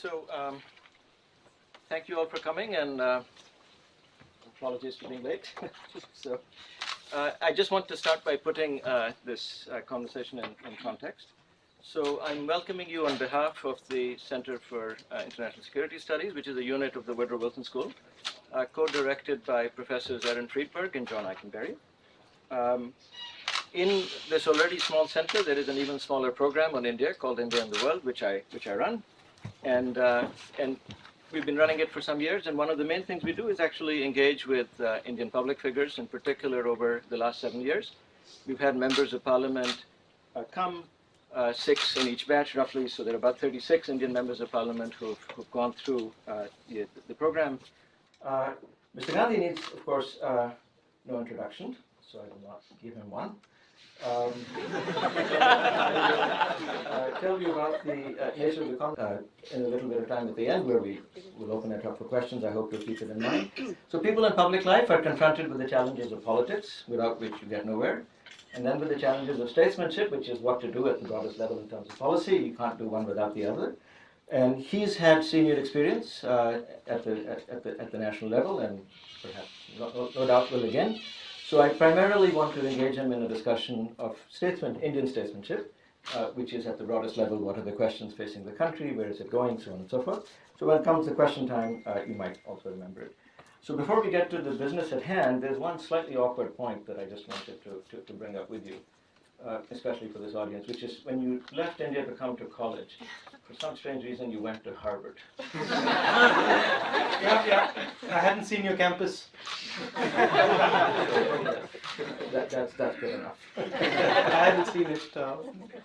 So thank you all for coming, and apologies for being late. So I just want to start by putting this conversation in context. So I'm welcoming you on behalf of the Center for International Security Studies, which is a unit of the Woodrow Wilson School, co-directed by Professors Erin Friedberg and John Eikenberry. In this already small center, there is an even smaller program on India called India and the World, which I run, and we've been running it for some years. And one of the main things we do is actually engage with Indian public figures, in particular over the last 7 years. We've had members of Parliament come, 6 in each batch roughly, so there are about 36 Indian members of Parliament who've gone through the program. Mr. Gandhi needs, of course, no introduction, so I will not give him one. I will tell you about the nature of the conference in a little bit of time at the end, where we will open it up for questions. I hope you'll keep it in mind. So people in public life are confronted with the challenges of politics, without which you get nowhere, and then with the challenges of statesmanship, which is what to do at the broadest level in terms of policy. You can't do one without the other. And he's had senior experience at the national level, and perhaps no doubt will again. So I primarily want to engage him in a discussion of Indian statesmanship, which is at the broadest level. What are the questions facing the country? Where is it going? So on and so forth. So when it comes to question time, you might also remember it. So before we get to the business at hand, there's one slightly awkward point that I just wanted to bring up with you, especially for this audience, which is when you left India to come to college, for some strange reason you went to Harvard. Yeah. I hadn't seen your campus. That's good enough. I hadn't seen it.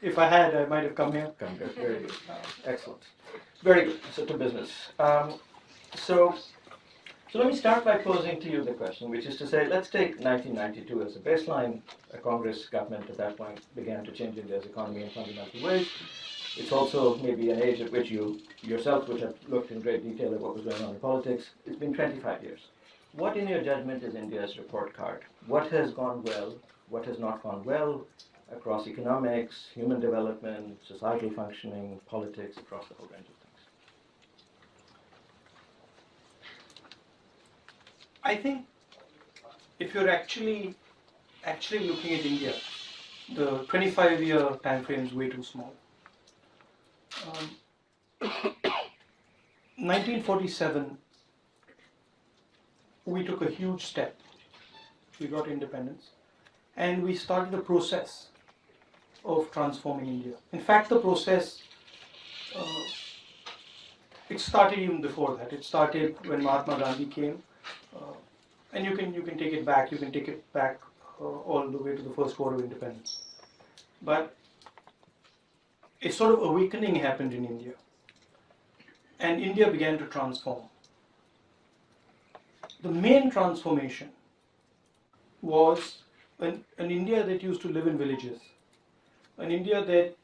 If I had, I might have come here. Come good. Very good. Excellent. Very good. So to business. So let me start by posing to you the question, which is to say, let's take 1992 as a baseline. A Congress government at that point began to change India's economy in fundamental ways. It's also maybe an age at which you yourself would have looked in great detail at what was going on in politics. It's been 25 years. What, in your judgment, is India's report card? What has gone well? What has not gone well across economics, human development, societal functioning, politics, across the whole range of things? I think if you're actually looking at India, the 25-year time frame is way too small. 1947, we took a huge step. We got independence, and we started the process of transforming India. In fact, the process, it started even before that. It started when Mahatma Gandhi came, and you can take it back. You can take it back all the way to the first war of independence. But a sort of awakening happened in India, and India began to transform. The main transformation was an India that used to live in villages, an India that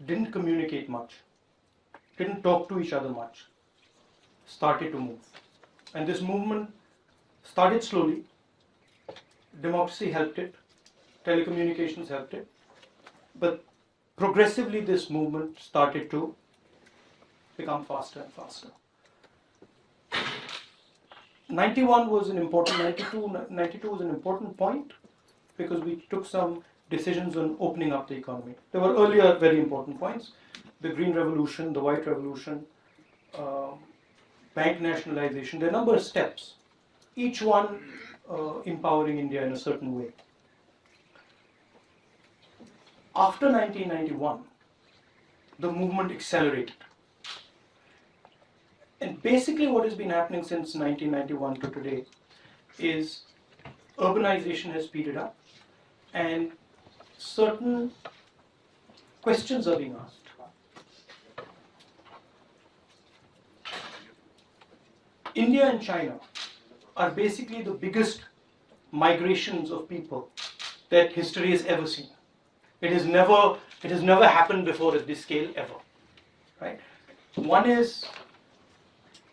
didn't communicate much, didn't talk to each other much, started to move. And this movement started slowly. Democracy helped it, telecommunications helped it, but progressively this movement started to become faster and faster. 92 was an important point because we took some decisions on opening up the economy. There were earlier very important points: the Green Revolution, the White Revolution, bank nationalization. There are a number of steps, each one empowering India in a certain way. After 1991, the movement accelerated. And basically what has been happening since 1991 to today is urbanization has speeded up, and certain questions are being asked. India and China are basically the biggest migrations of people that history has ever seen. It has never happened before at this scale ever, right? One is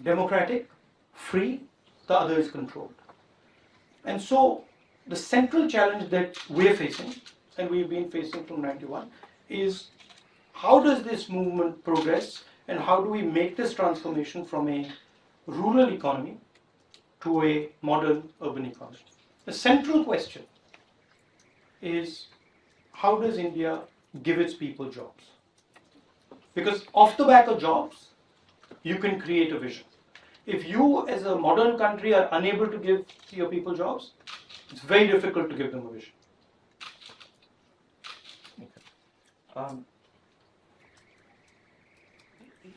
democratic, free, the other is controlled. And so the central challenge that we're facing, and we've been facing from 91, is how does this movement progress and how do we make this transformation from a rural economy to a modern urban economy. The central question is, how does India give its people jobs? Because off the back of jobs, you can create a vision. If you as a modern country are unable to give your people jobs, it's very difficult to give them a vision.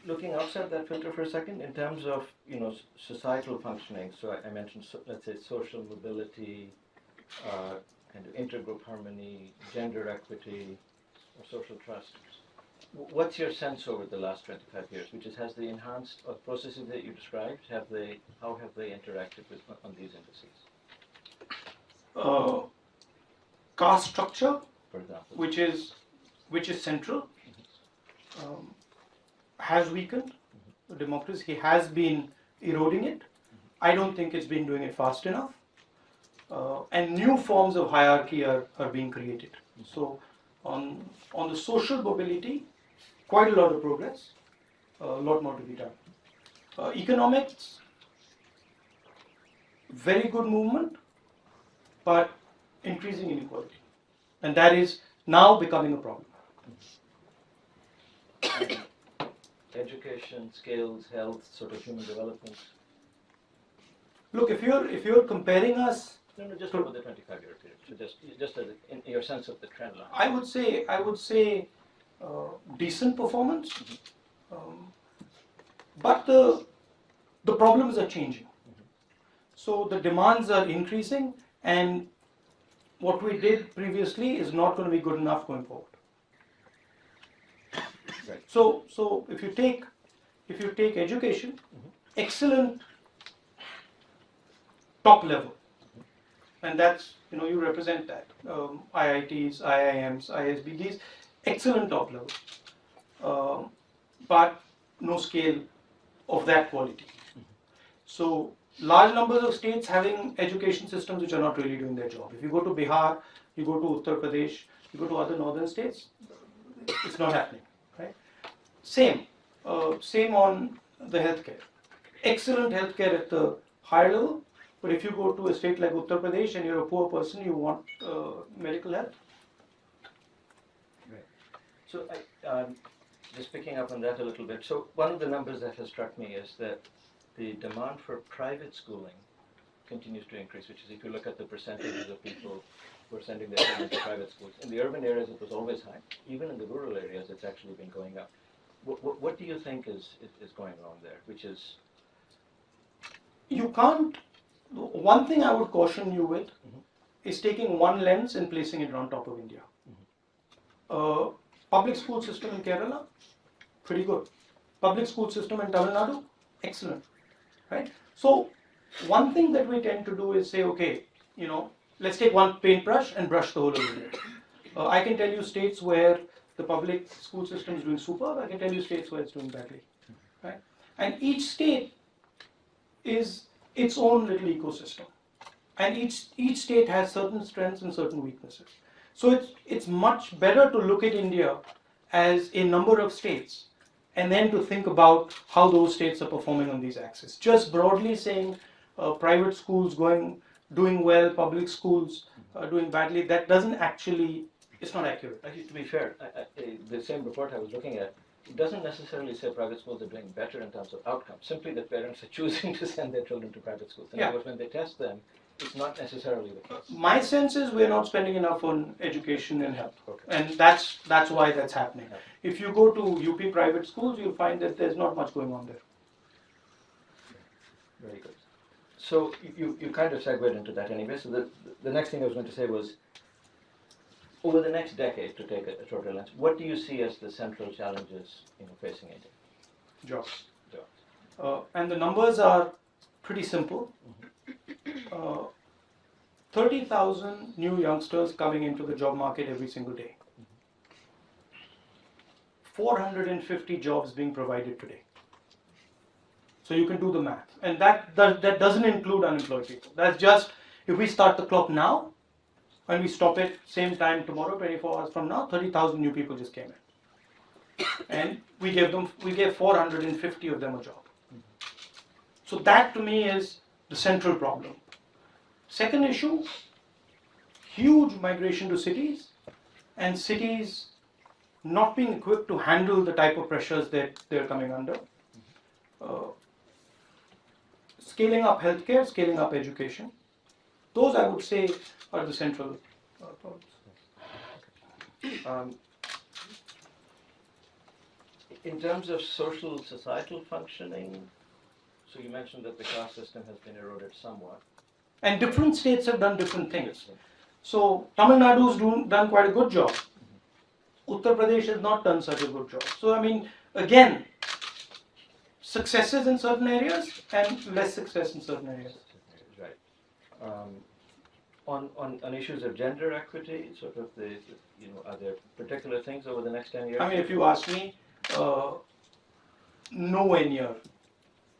Looking outside that filter for a second, in terms of societal functioning, so I mentioned let's say social mobility, kind of intergroup harmony, gender equity, or social trust. What's your sense over the last 25 years? Has the enhanced processes that you described, how have they interacted with on these indices? Caste structure, for example, which is central, has weakened. Democracy has been eroding it. I don't think it's been doing it fast enough. And new forms of hierarchy are being created. So on the social mobility, quite a lot of progress, a lot more to be done. Economics, very good movement, but increasing inequality. And that is now becoming a problem. Education, skills, health, sort of human development. Look, if you're comparing us, just over the 25-year period. So just as in your sense of the trend line. I would say decent performance, but the problems are changing. So the demands are increasing, and what we did previously is not going to be good enough going forward. Right. So if you take education, excellent top level, and that's you represent that IITs, IIMs, ISB, excellent top level, but no scale of that quality. So large numbers of states having education systems which are not really doing their job. If you go to Bihar, you go to Uttar Pradesh, you go to other northern states, it's not happening. Right? Same on the healthcare. Excellent healthcare at the higher level, but if you go to a state like Uttar Pradesh and you're a poor person, you want medical help. Right. So just picking up on that a little bit. So one of the numbers that has struck me is that the demand for private schooling continues to increase, which is if you look at the percentages of people who are sending their children to private schools. In the urban areas, it was always high. Even in the rural areas, it's actually been going up. What do you think is going on there? Which is, you can't. One thing I would caution you with is taking one lens and placing it on top of India. Public school system in Kerala, pretty good. Public school system in Tamil Nadu, excellent. Right? So one thing that we tend to do is say, okay, let's take one paintbrush and brush the whole of India. I can tell you states where the public school system is doing superb. I can tell you states where it's doing badly. Right? And each state is its own little ecosystem, and each state has certain strengths and certain weaknesses. So it's much better to look at India as a number of states, and then to think about how those states are performing on these axes. Just broadly saying private schools doing well, public schools doing badly, that doesn't actually, it's not accurate. Actually, to be fair, the same report I was looking at, it doesn't necessarily say private schools are doing better in terms of outcomes, simply that parents are choosing to send their children to private schools. In other words, when they test them, it's not necessarily the case. My sense is we're not spending enough on education and health, and that's why that's happening. If you go to UP private schools, you'll find that there's not much going on there. Very good. So you kind of segued into that anyway. So the next thing I was going to say was, over the next decade, to take a shorter lens, what do you see as the central challenges facing India? Jobs. And the numbers are pretty simple. 30,000 new youngsters coming into the job market every single day. 450 jobs being provided today. So you can do the math. And that doesn't include unemployed people. That's just, if we start the clock now, and we stop it same time tomorrow, 24 hours from now, 30,000 new people just came in. and we gave 450 of them a job. So that to me is the central problem. Second issue, huge migration to cities, and cities not being equipped to handle the type of pressures that they're coming under. Uh, Scaling up healthcare, scaling up education. Those I would say are the central problems. Um, in terms of social societal functioning, so you mentioned that the caste system has been eroded somewhat. And different states have done different things. So Tamil Nadu's done quite a good job. Uttar Pradesh has not done such a good job. So I mean, again, successes in certain areas and less success in certain areas. Right. On issues of gender equity, sort of are there particular things over the next 10 years? I mean, if you ask me, nowhere near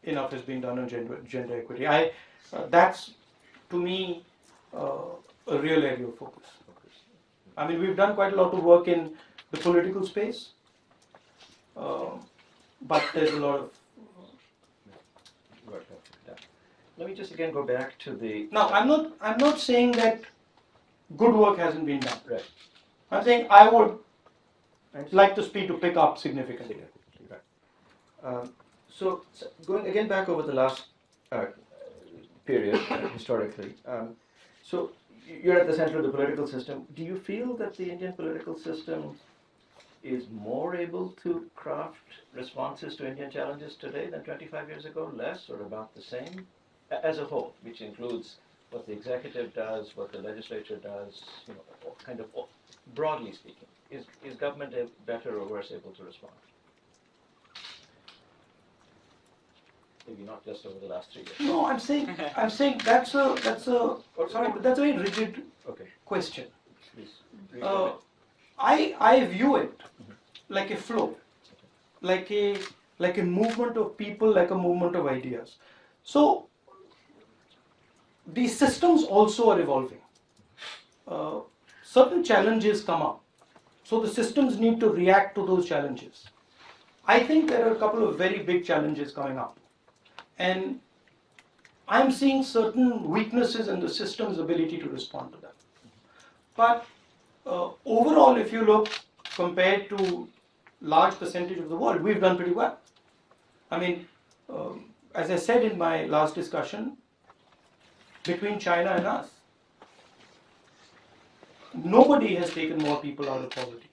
enough has been done on gender equity. That's to me a real area of focus. I mean, we've done quite a lot of work in the political space, but there's a lot of. Let me just again go back to the. Now, I'm not saying that good work hasn't been done. Right. I'm saying I would like the speed to pick up significantly. Right. So going again back over the last period historically. So you're at the center of the political system. Do you feel that the Indian political system is more able to craft responses to Indian challenges today than 25 years ago? Less or about the same? As a whole, which includes what the executive does, what the legislature does, kind of broadly speaking. Is government better or worse able to respond? Maybe not just over the last 3 years. No, I'm saying that's a very rigid question. Please. I view it like a flow, like a movement of people, like a movement of ideas. So these systems also are evolving. Certain challenges come up, so the systems need to react to those challenges. I think there are a couple of very big challenges coming up, and I'm seeing certain weaknesses in the system's ability to respond to them. But overall, if you look compared to large percentage of the world, we've done pretty well. I mean, as I said in my last discussion, between China and us, nobody has taken more people out of poverty.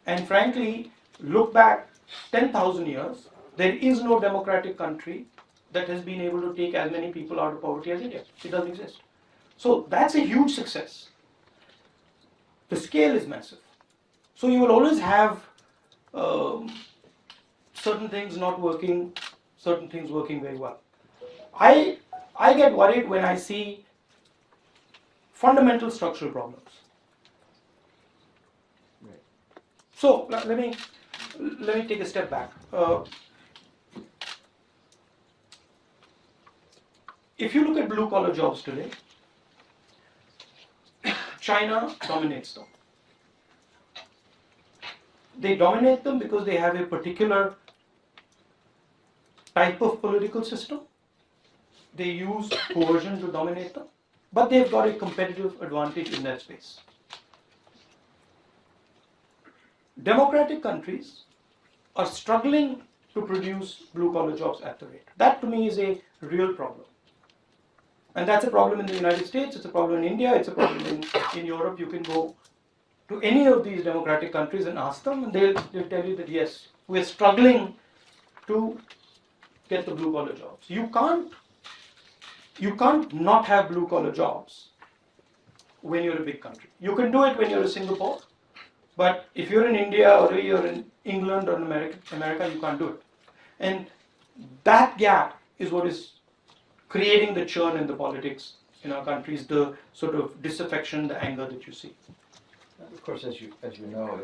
And frankly, look back 10,000 years, there is no democratic country that has been able to take as many people out of poverty as India. It doesn't exist. So that's a huge success. The scale is massive. So you will always have certain things not working, certain things working very well. I get worried when I see fundamental structural problems. Right. So let me take a step back. If you look at blue collar jobs today, China dominates them. They dominate them because they have a particular type of political system. They use coercion to dominate them, but they've got a competitive advantage in that space. Democratic countries are struggling to produce blue-collar jobs at the rate. That to me is a real problem. And that's a problem in the United States, it's a problem in India, it's a problem in Europe. You can go to any of these democratic countries and ask them, and they'll tell you that yes, we're struggling to get the blue-collar jobs. You can't not have blue-collar jobs when you're a big country. You can do it when you're a Singapore, but if you're in India or you're in England or in America, you can't do it. And that gap is what is creating the churn in the politics in our countries, the sort of disaffection, the anger that you see. And of course, as you know,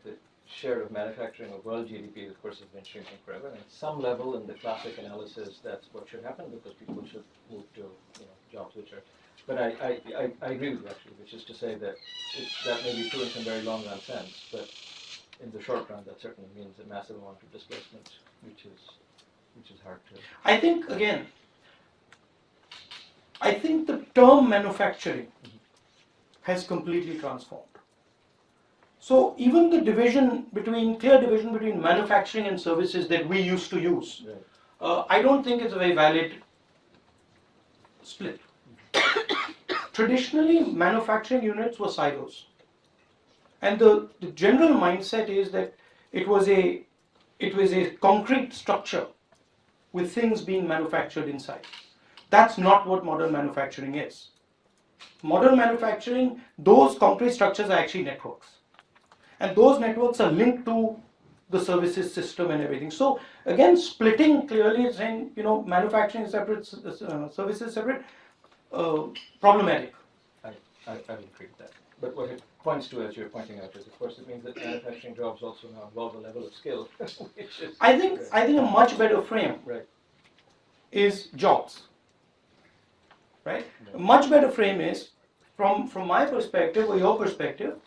the share of manufacturing of world GDP, of course, has been shrinking forever. And at some level, in the classic analysis, that's what should happen because people should move to jobs which are. But I agree with you actually, which is to say that that may be true in some very long run sense. But in the short run, that certainly means a massive amount of displacement, which is hard to. I think again, I think the term manufacturing has completely transformed. So even the clear division between manufacturing and services that we used to use, Right. I don't think it's a very valid split. Traditionally, manufacturing units were silos. And the general mindset is that it was a concrete structure with things being manufactured inside. That's not what modern manufacturing is. Modern manufacturing, those concrete structures are actually networks. And those networks are linked to the services system and everything. So again, splitting clearly, saying, manufacturing is separate, services separate, problematic. I would agree with that. But what it points to, as you're pointing out, is of course it means that manufacturing jobs also now involve a level of skill, which is. I think a much better frame Right. is jobs. Right? A much better frame is, from my perspective or your perspective,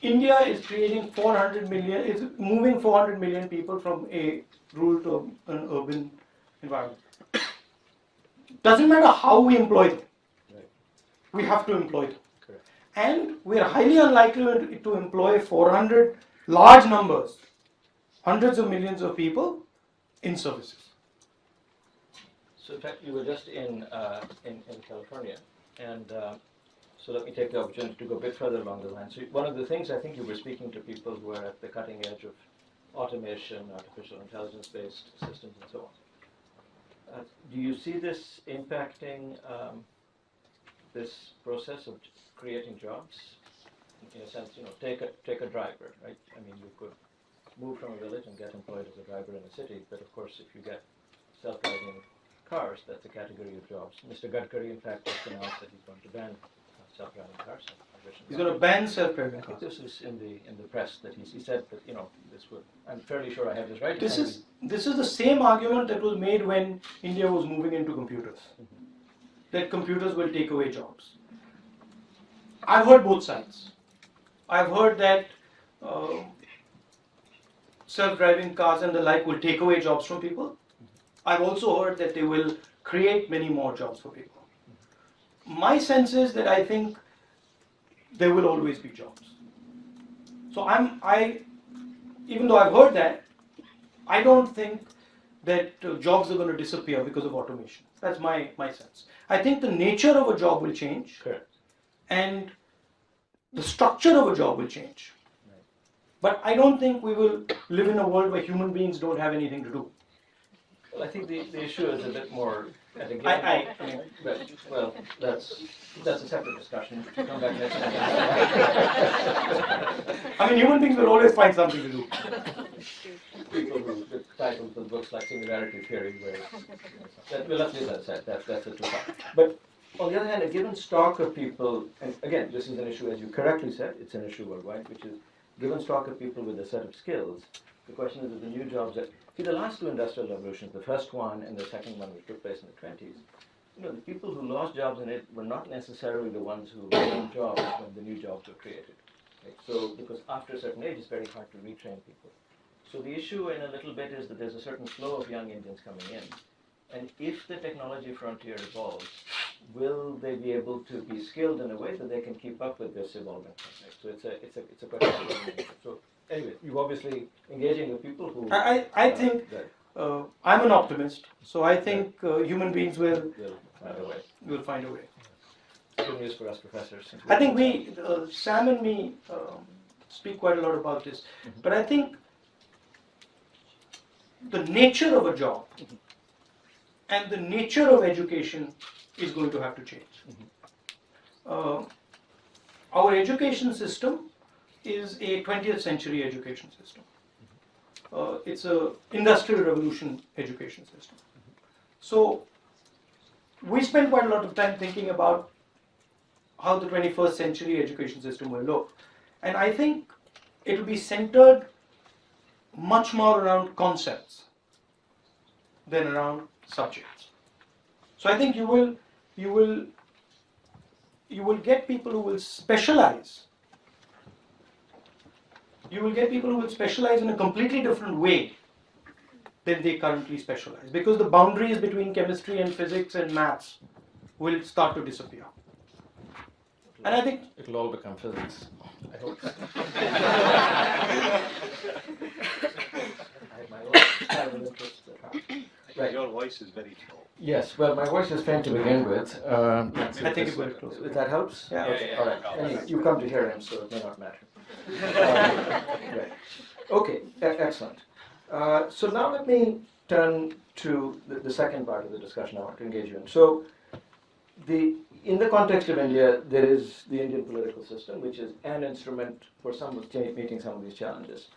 India is creating 400 million, is moving 400 million people from a rural to an urban environment. Doesn't matter how we employ them. Right. We have to employ them. Correct. And we are highly unlikely to employ 400 large numbers, hundreds of millions of people in services. So in fact, you were just in California, and so let me take the opportunity to go a bit further along the line. So one of the things I think you were speaking to people who are at the cutting edge of automation, artificial intelligence-based systems, and so on. Do you see this impacting this process of creating jobs? In a sense, take a driver, right? I mean, you could move from a village and get employed as a driver in a city, but of course, if you get self-driving cars, that's a category of jobs. Mr. Gadkari, in fact, just announced that he's going to ban self-driving cars. He's going to ban self-driving cars. This is in the press that he said that this would. I'm fairly sure I have this right. This is the same argument that was made when India was moving into computers. Mm-hmm. That computers will take away jobs. I've heard both sides. I've heard that self-driving cars and the like will take away jobs from people. I've also heard that they will create many more jobs for people. My sense is that I think there will always be jobs. So even though I've heard that, I don't think that jobs are going to disappear because of automation. That's my sense. I think the nature of a job will change. Correct. And the structure of a job will change. Right. But I don't think we will live in a world where human beings don't have anything to do. Well, I think the issue is a bit more. That's a separate discussion. We'll come back next time. I mean, human beings will always find something to do. People with titles of books like Singularity Theory, where let's leave that aside. That's a too far. But on the other hand, a given stock of people, and again, this is an issue, as you correctly said, it's an issue worldwide, which is given stock of people with a set of skills. The question is, the new jobs that. See, the last two industrial revolutions, the first one and the second one, which took place in the 20s, the people who lost jobs in it were not necessarily the ones who gained jobs when the new jobs were created. Right? So, because after a certain age, it's very hard to retrain people. So the issue in a little bit is that there's a certain flow of young Indians coming in. And if the technology frontier evolves, will they be able to be skilled in a way that they can keep up with this evolving context? So it's a question. So anyway, you've obviously engaging with people who. I think I'm an optimist, so I think human beings will find a way. Good news for us professors. I think Sam and me speak quite a lot about this, but I think the nature of a job and the nature of education is going to have to change. Our education system is a 20th century education system. It's an industrial revolution education system. So we spend quite a lot of time thinking about how the 21st century education system will look. And I think it will be centered much more around concepts than around subjects. So I think you will get people who will specialize you will get people who will specialize in a completely different way than they currently specialize, because the boundaries between chemistry and physics and maths will start to disappear. And I think it'll all become physics. I hope. My own kind of interest at heart. Right. Your voice is very tall. Yes, well, my voice is faint to begin with. I think it will close. If that helps? Yeah. Okay, all right. Anyway, you come to hear him, so it may not matter. Right. Okay, excellent. So now let me turn to the second part of the discussion I want to engage you in. So, in the context of India, there is the Indian political system, which is an instrument for meeting some of these challenges.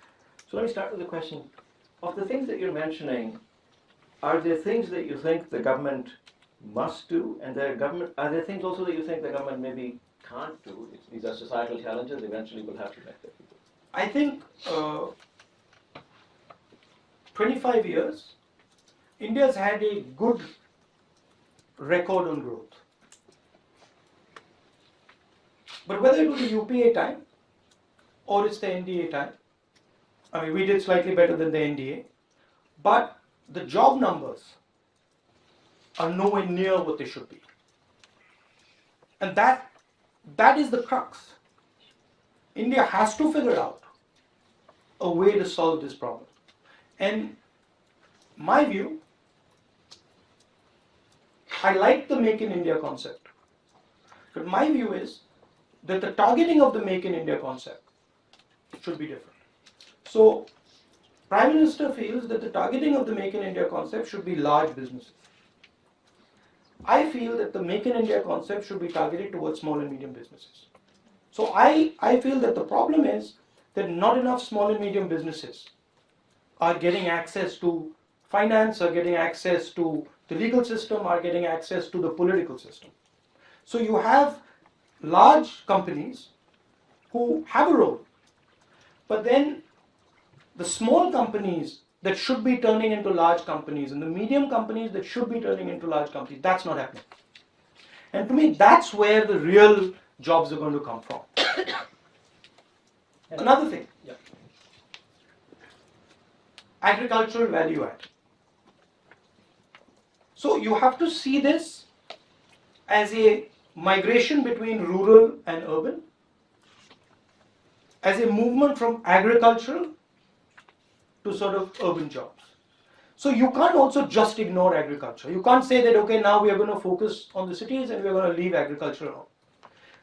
So let me start with the question, of the things that you're mentioning, are there things that you think the government must do, and are there things also that you think the government maybe can't do? These are societal challenges, eventually we'll have to make them. I think 25 years, India's had a good record on growth. But whether it was the UPA time or it's the NDA time, I mean, we did slightly better than the NDA, but the job numbers are nowhere near what they should be. And that is the crux. India has to figure out a way to solve this problem. And my view, I like the Make in India concept, but my view is that the targeting of the Make in India concept should be different. So, Prime Minister feels that the targeting of the Make in India concept should be large businesses. I feel that the Make in India concept should be targeted towards small and medium businesses. So I feel that the problem is that not enough small and medium businesses are getting access to finance, are getting access to the legal system, are getting access to the political system. So you have large companies who have a role, but then the small companies that should be turning into large companies and the medium companies that should be turning into large companies, that's not happening. And to me, that's where the real jobs are going to come from. Another thing, agricultural value add. So you have to see this as a migration between rural and urban, as a movement from agricultural to sort of urban jobs. So you can't also just ignore agriculture. You can't say that, okay, now we are going to focus on the cities and we are going to leave agriculture out.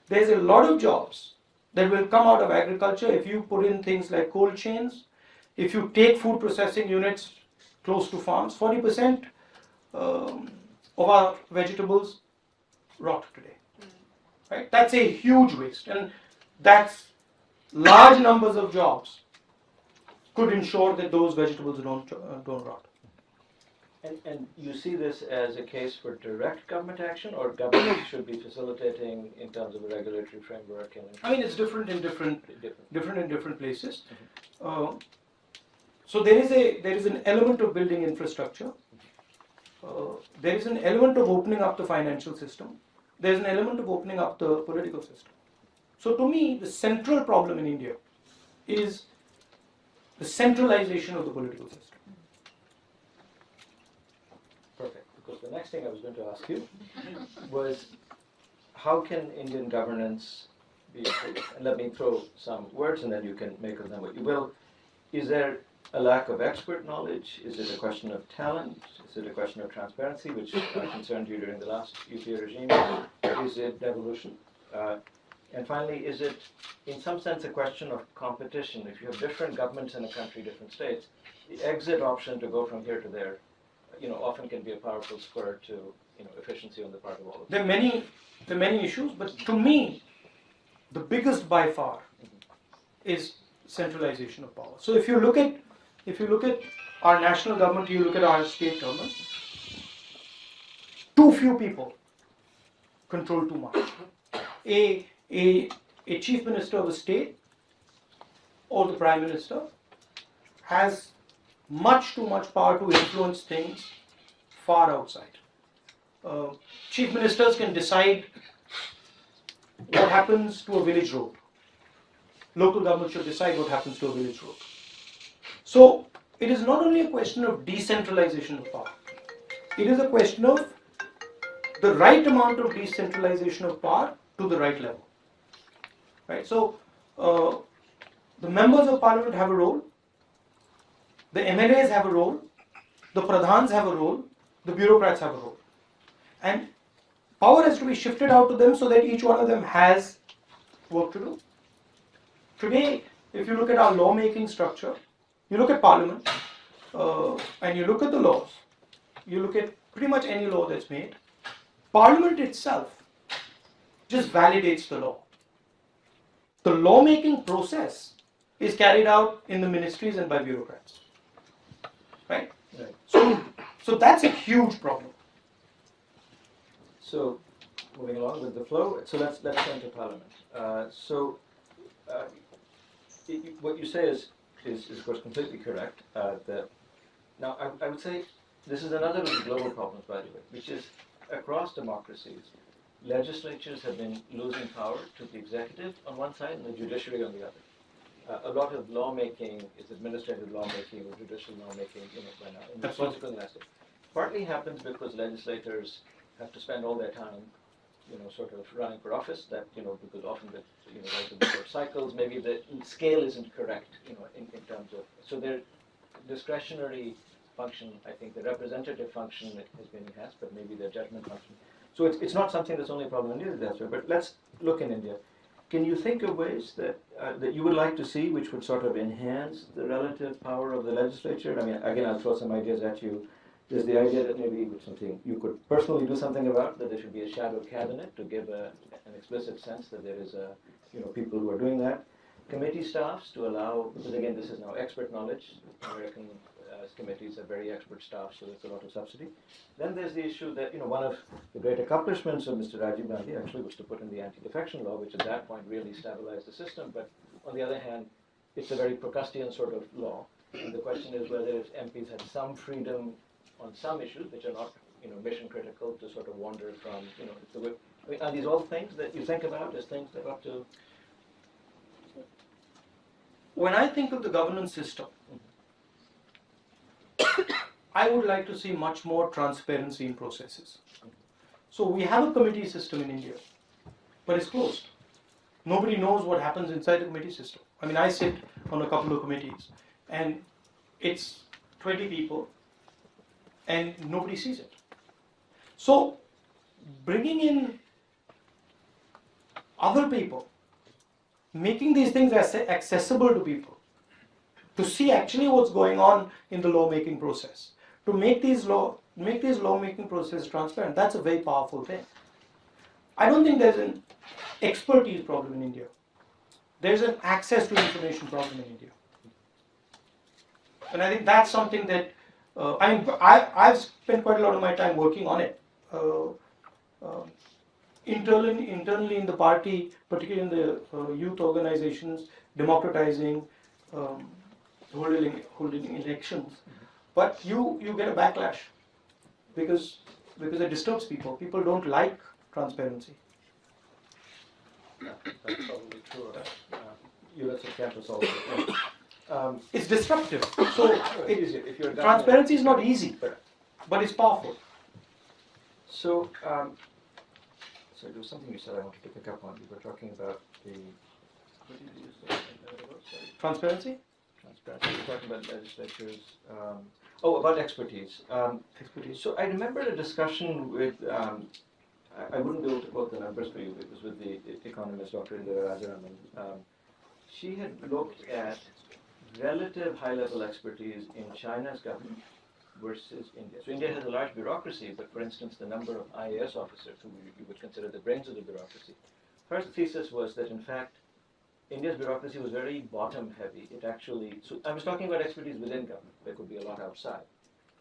There's a lot of jobs that will come out of agriculture if you put in things like cold chains, if you take food processing units close to farms. 40% of our vegetables rot today. Right? That's a huge waste, and that's large numbers of jobs could ensure that those vegetables don't rot. And you see this as a case for direct government action, or government should be facilitating in terms of a regulatory framework? I mean, it's different in different places. So there is an element of building infrastructure. There is an element of opening up the financial system. There is an element of opening up the political system. So to me, the central problem in India is the centralization of the political system. Perfect, because the next thing I was going to ask you was, how can Indian governance be improved? And let me throw some words and then you can make of them what you will. Is there a lack of expert knowledge? Is it a question of talent? Is it a question of transparency, which concerned you during the last UPA regime? Is it devolution? And finally, is it, in some sense, a question of competition? If you have different governments in a country, different states, the exit option to go from here to there, often can be a powerful spur to, efficiency on the part of all of them. There are many issues, but to me, the biggest by far is centralization of power. So if you look at our national government, you look at our state government, too few people control too much. A chief minister of a state or the prime minister has much too much power to influence things far outside. Chief ministers can decide what happens to a village road. local government should decide what happens to a village road. So it is not only a question of decentralization of power, it is a question of the right amount of decentralization of power to the right level. Right? So the members of parliament have a role, the MLAs have a role, the pradhans have a role, the bureaucrats have a role. And power has to be shifted out to them so that each one of them has work to do. Today, if you look at our lawmaking structure, you look at parliament, and you look at the laws, you look at pretty much any law that's made, parliament itself just validates the law. The lawmaking process is carried out in the ministries and by bureaucrats. Right? So that's a huge problem. So, moving along with the flow, so let's turn to Parliament. What you say is of course completely correct. Now, I would say this is another of the global problems, by the way, which is across democracies, legislatures have been losing power to the executive on one side and the judiciary on the other. A lot of lawmaking is administrative lawmaking or judicial lawmaking, by now, in the political landscape. Partly happens because legislators have to spend all their time, sort of running for office. That because often the relatively short cycles, maybe the scale isn't correct, in terms of their discretionary function. I think the representative function has been enhanced, but maybe their judgment function. So it's not something that's only a problem in India, that's right. But let's look in India. Can you think of ways that you would like to see, which would sort of enhance the relative power of the legislature? I mean, again, I'll throw some ideas at you. There's the idea that maybe something you could personally do something about, that there should be a shadow cabinet to give an explicit sense that there is people who are doing that. Committee staffs to allow, because again, this is now expert knowledge. American committees have very expert staff, so there's a lot of subsidy. Then there's the issue that, one of the great accomplishments of Mr. Rajiv Gandhi actually was to put in the anti-defection law, which at that point really stabilized the system. But on the other hand, it's a very Procrustean sort of law. And the question is whether if MPs had some freedom on some issues which are not, mission critical, to sort of wander from, are these all things that you think about as things that ought to? When I think of the governance system, I would like to see much more transparency in processes. So we have a committee system in India, but it's closed. Nobody knows what happens inside the committee system. I mean, I sit on a couple of committees, and it's 20 people, and nobody sees it. So bringing in other people, making these things accessible to people, to see actually what's going on in the lawmaking process, to make these lawmaking process transparent, that's a very powerful thing. I don't think there's an expertise problem in India. There's an access to information problem in India. And I think that's something that I've spent quite a lot of my time working on it. Internally in the party, particularly in the youth organizations, democratizing, holding elections. But you get a backlash because it disturbs people. People don't like transparency. Yeah, that's probably true. US campus also. It's disruptive. So if you're transparency is not easy, but it's powerful. So there was something you said I wanted to pick up on. You were talking about the what did you use the word? Transparency. Transparency. You were talking about legislatures. About expertise. Expertise. So I remember a discussion with. I wouldn't be able to quote the numbers for you. It was with the economist Dr. Indira Rajaraman. She had looked at relative high-level expertise in China's government versus India. So India has a large bureaucracy, but for instance, the number of IAS officers, who you would consider the brains of the bureaucracy. Her thesis was that in fact, India's bureaucracy was very bottom-heavy. It actually, so I was talking about expertise within government. There could be a lot outside.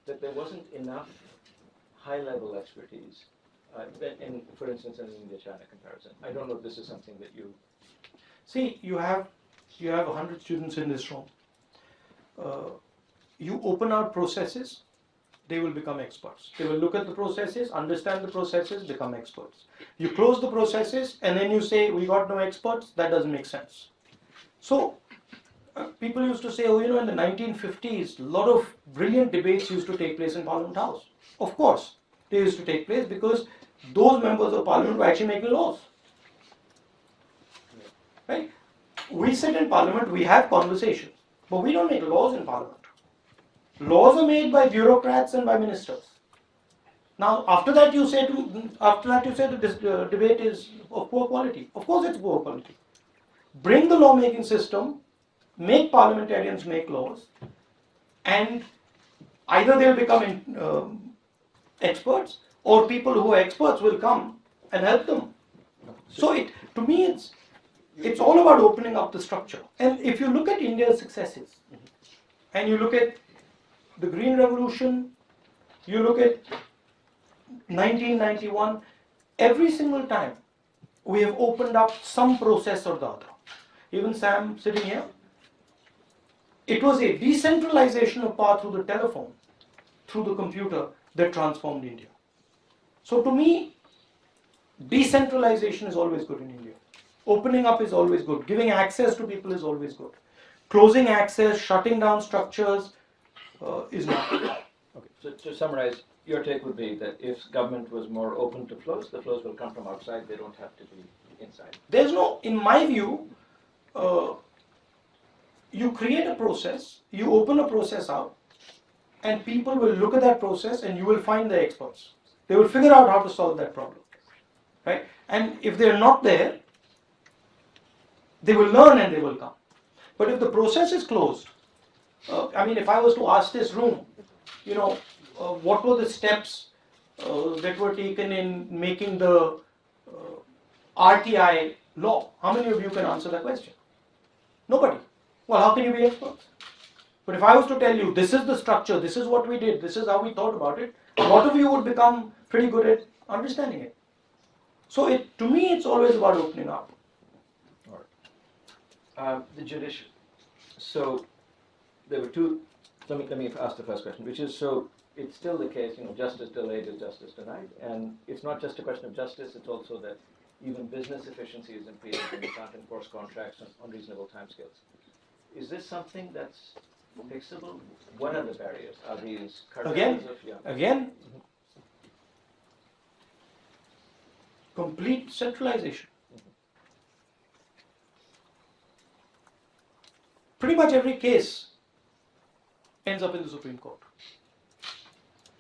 That there wasn't enough high-level expertise. For instance, in the India-China comparison. I don't know if this is something that you... See, you have 100 students in this room. You open out processes, they will become experts. They will look at the processes, understand the processes, become experts. You close the processes, and then you say, we got no experts, that doesn't make sense. So people used to say, oh, in the 1950s, a lot of brilliant debates used to take place in Parliament House. Of course, they used to take place because those members of Parliament were actually making laws. Right? We sit in Parliament, we have conversations, but we don't make laws in Parliament. Laws are made by bureaucrats and by ministers. Now, after that you say that this debate is of poor quality. Of course, it's poor quality. Bring the lawmaking system, make parliamentarians make laws, and either they'll become experts, or people who are experts will come and help them. So, to me, it's all about opening up the structure. And if you look at India's successes, and you look at the Green Revolution, you look at 1991, every single time we have opened up some process or the other. Even Sam sitting here, it was a decentralization of power through the telephone, through the computer, that transformed India. So to me, decentralization is always good in India. Opening up is always good. Giving access to people is always good. Closing access, shutting down structures is not good. Okay, so to summarize, your take would be that if government was more open to flows, the flows will come from outside, they don't have to be inside. There's no, in my view, you create a process, you open a process out, and people will look at that process and you will find the experts. They will figure out how to solve that problem. Right? And if they're not there, they will learn and they will come. But if the process is closed, if I was to ask this room, what were the steps that were taken in making the RTI law? How many of you can answer that question? Nobody. Well, how can you be experts? But if I was to tell you, this is the structure, this is what we did, this is how we thought about it, a lot of you would become pretty good at understanding it. So to me, it's always about opening up. All right. The judiciary. So there were two. Let me ask the first question, which is, so it's still the case, justice delayed is justice denied, and it's not just a question of justice, it's also that even business efficiency is impeded when you can't enforce contracts on reasonable timescales. Is this something that's fixable? What are the barriers? Are these Again, complete centralization. Pretty much every case ends up in the Supreme Court.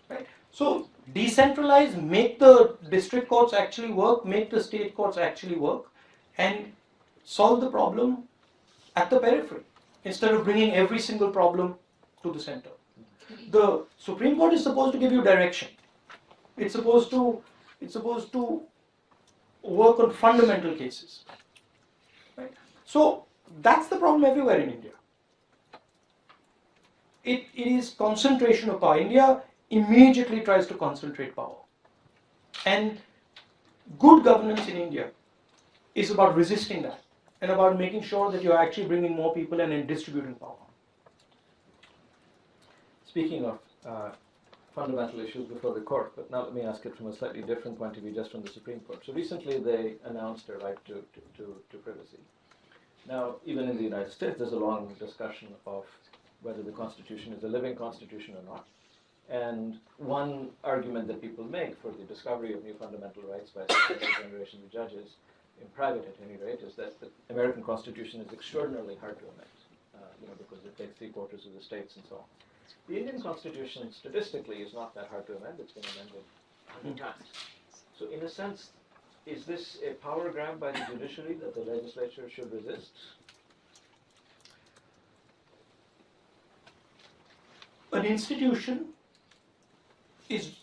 Right? So decentralize, make the district courts actually work, make the state courts actually work, and solve the problem at the periphery instead of bringing every single problem to the center. The Supreme Court is supposed to give you direction. It's supposed to work on fundamental cases. Right? So that's the problem everywhere in India. It is concentration of power. India immediately tries to concentrate power. And good governance in India is about resisting that and about making sure that you're actually bringing more people in and distributing power. Speaking of fundamental issues before the court, but now let me ask it from a slightly different point of view, just from the Supreme Court. So recently they announced a right to privacy. Now, even in the United States, there's a long discussion of whether the Constitution is a living Constitution or not. And one argument that people make for the discovery of new fundamental rights by successive generations of judges, in private at any rate, is that the American Constitution is extraordinarily hard to amend, because it takes 3/4 of the states and so on. The Indian Constitution, statistically, is not that hard to amend. It's been amended 100 times. So in a sense, is this a power grab by the judiciary that the legislature should resist? An institution is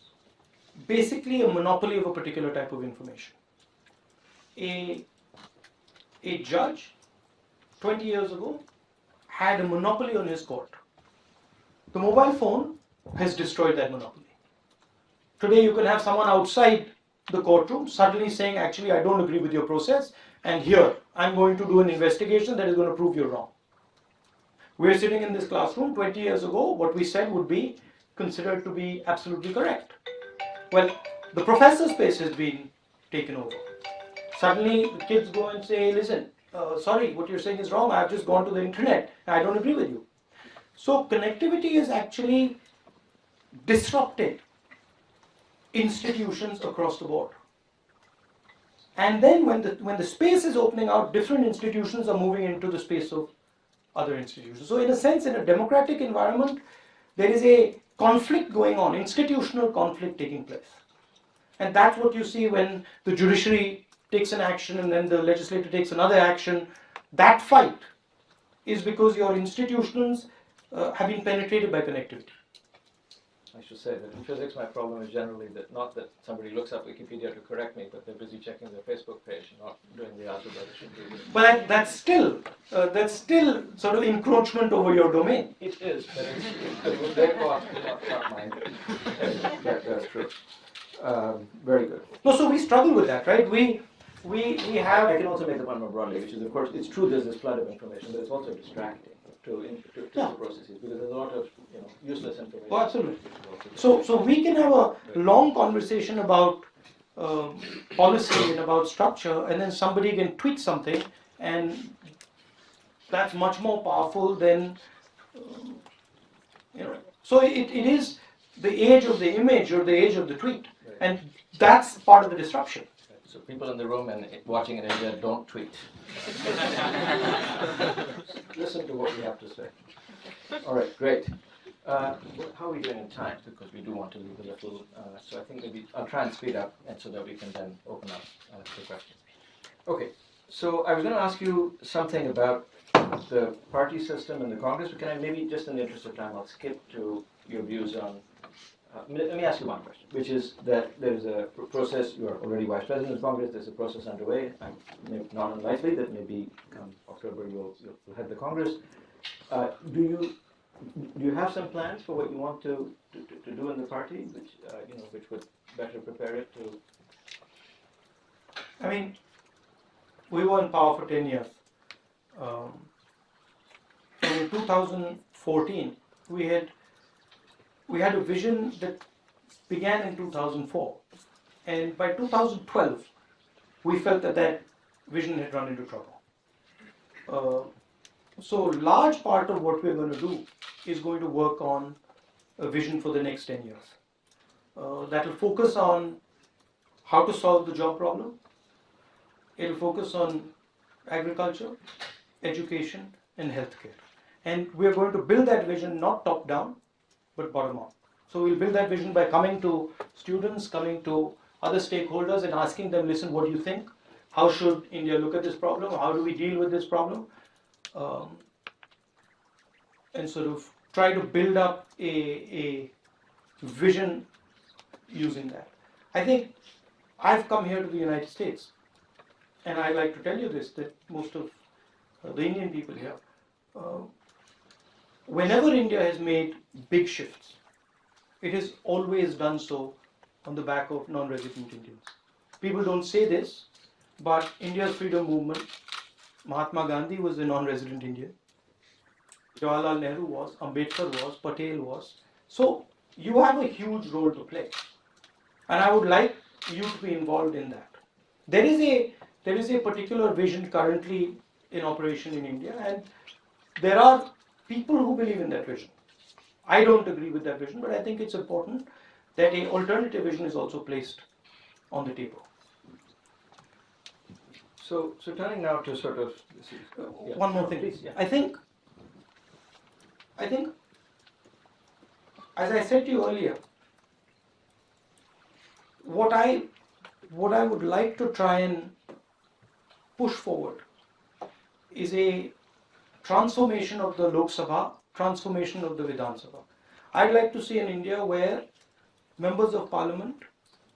basically a monopoly of a particular type of information. A judge 20 years ago had a monopoly on his court. The mobile phone has destroyed that monopoly. Today you can have someone outside the courtroom suddenly saying, actually, I don't agree with your process, and here, I'm going to do an investigation that is going to prove you're wrong. We're sitting in this classroom. 20 years ago, what we said would be considered to be absolutely correct. Well, the professor's space has been taken over. Suddenly, the kids go and say, listen, sorry, what you're saying is wrong, I've just gone to the internet, I don't agree with you. So connectivity is actually disrupted institutions across the board. And then when the space is opening out, different institutions are moving into the space of other institutions. So in a sense, in a democratic environment, there is a conflict going on, institutional conflict taking place. And that's what you see when the judiciary takes an action and then the legislature takes another action. That fight is because your institutions have been penetrated by connectivity. I should say that in physics my problem is generally that not that somebody looks up Wikipedia to correct me, but they're busy checking their Facebook page and not doing the algebra that should be. But that's still sort of encroachment over your domain. It is, but it was their cost, not mine. That's true. Very good. No, so we struggle with that, right? We have. I can also make the point more broadly, which is, of course, it's true there's this flood of information, but it's also distracting to the processes because there's a lot of useless information. Oh, absolutely. So we can have a long conversation about policy and about structure, and then somebody can tweet something, and that's much more powerful than So it is the age of the image or the age of the tweet, and that's part of the disruption. So people in the room and watching in India, don't tweet. Listen to what we have to say. All right, great. How are we doing in time? Because we do want to leave a little. So I think maybe I'll try and speed up, and so that we can then open up for questions. Okay. So I was going to ask you something about the party system and the Congress, but can I maybe, just in the interest of time, I'll skip to your views on. Let me ask you one question, which is that there is a process. You are already Vice President of Congress. There's a process underway. Not unlikely that maybe come October you'll head the Congress. Do you have some plans for what you want to do in the party, which would better prepare it to? I mean, we were in power for 10 years. And in 2014, we had a vision that began in 2004. And by 2012, we felt that vision had run into trouble. So a large part of what we're going to do is going to work on a vision for the next 10 years. That will focus on how to solve the job problem. It will focus on agriculture, education, and healthcare. And we're going to build that vision not top down, but bottom up. So we'll build that vision by coming to students, coming to other stakeholders and asking them, listen, what do you think? How should India look at this problem? How do we deal with this problem? And sort of try to build up a vision using that. I think I've come here to the United States, and I like to tell you this, that most of the Indian people here, whenever India has made big shifts, it has always done so on the back of non-resident Indians. People don't say this, but India's freedom movement, Mahatma Gandhi was a non-resident Indian. Jawaharlal Nehru was, Ambedkar was, Patel was. So you have a huge role to play. And I would like you to be involved in that. There is a particular vision currently in operation in India, and there are people who believe in that vision. I don't agree with that vision, but I think it's important that an alternative vision is also placed on the table. So turning now to sort of one more thing. Please, yeah. I think, as I said to you earlier, what I would like to try and push forward is a transformation of the Lok Sabha, transformation of the Vidhan Sabha. I'd like to see an India where members of parliament,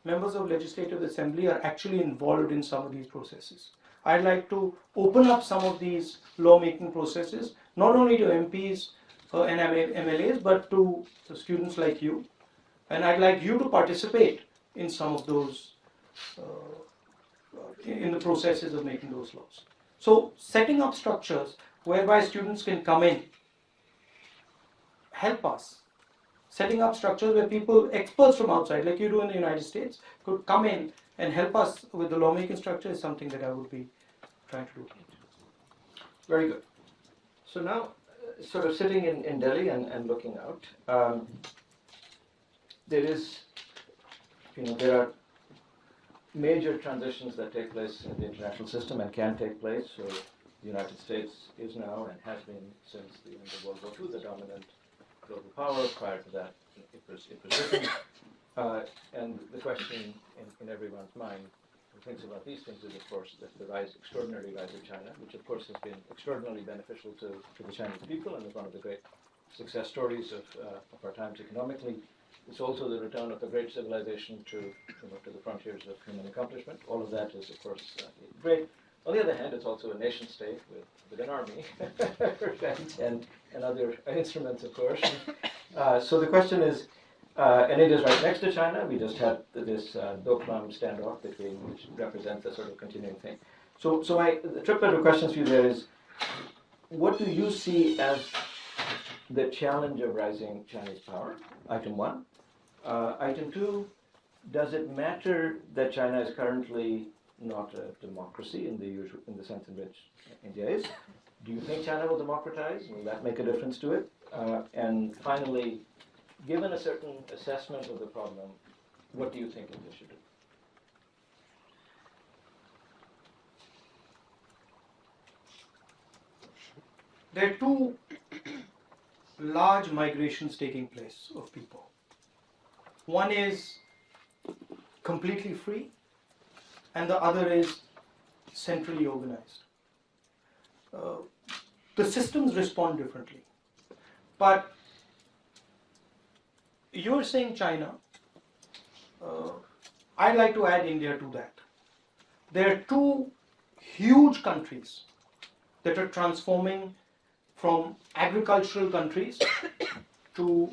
members of legislative assembly are actually involved in some of these processes. I'd like to open up some of these lawmaking processes, not only to MPs and MLAs, but to students like you. And I'd like you to participate in some of those, in the processes of making those laws. So setting up structures whereby students can come in, help us. Setting up structures where people, experts from outside, like you do in the United States, could come in and help us with the lawmaking structure is something that I would be trying to do. Very good. So now, sort of sitting in Delhi and looking out, there is, there are major transitions that take place in the international system and can take place. So the United States is now and has been since the end of World War II the dominant global power. Prior to that, it was Britain. And the question in everyone's mind who thinks about these things is, of course, the extraordinary rise of China, which of course has been extraordinarily beneficial to the Chinese people and is one of the great success stories of our times economically. It's also the return of a great civilization to the frontiers of human accomplishment. All of that is, of course, great. On the other hand, it's also a nation state with an army and other instruments, of course. So the question is, and India is right next to China. We just had this Doklam standoff which represents a sort of continuing thing. So the triplet of questions for you there is, what do you see as the challenge of rising Chinese power? Item one. Item two, does it matter that China is currently not a democracy in the sense in which India is? Do you think China will democratize? Will that make a difference to it? And finally, given a certain assessment of the problem, what do you think India should do? There are two large migrations taking place of people. One is completely free, and the other is centrally organized. The systems respond differently. But you're saying China, I'd like to add India to that. There are two huge countries that are transforming from agricultural countries to